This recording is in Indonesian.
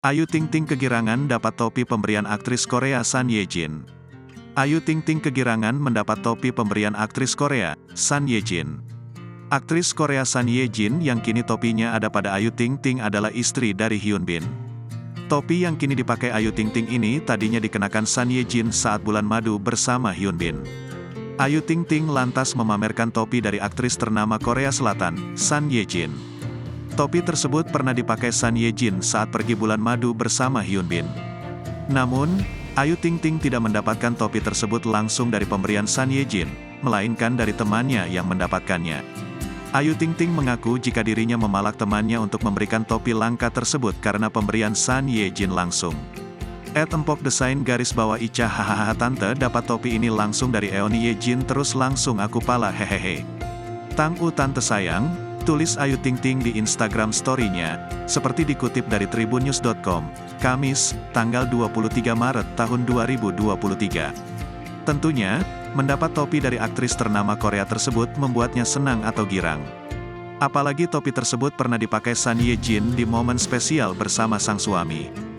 Ayu Ting Ting kegirangan dapat topi pemberian aktris Korea Son Ye Jin. Ayu Ting Ting kegirangan mendapat topi pemberian aktris Korea, Son Ye Jin. Aktris Korea Son Ye Jin yang kini topinya ada pada Ayu Ting Ting adalah istri dari Hyun Bin. Topi yang kini dipakai Ayu Ting Ting ini tadinya dikenakan Son Ye Jin saat bulan madu bersama Hyun Bin. Ayu Ting Ting lantas memamerkan topi dari aktris ternama Korea Selatan, Son Ye Jin. Topi tersebut pernah dipakai Son Ye Jin saat pergi bulan madu bersama Hyun Bin. Namun, Ayu Ting Ting tidak mendapatkan topi tersebut langsung dari pemberian Son Ye Jin, melainkan dari temannya yang mendapatkannya. Ayu Ting Ting mengaku jika dirinya memalak temannya untuk memberikan topi langka tersebut karena pemberian Son Ye Jin langsung. @empok desain _Ica hahaha tante dapat topi ini langsung dari Eoni Ye Jin terus langsung aku pala hehehe. Tante sayang, tulis Ayu Ting Ting di Instagram story-nya, seperti dikutip dari tribunnews.com, Kamis, tanggal 23 Maret tahun 2023. Tentunya, mendapat topi dari aktris ternama Korea tersebut membuatnya senang atau girang. Apalagi topi tersebut pernah dipakai Son Ye Jin di momen spesial bersama sang suami.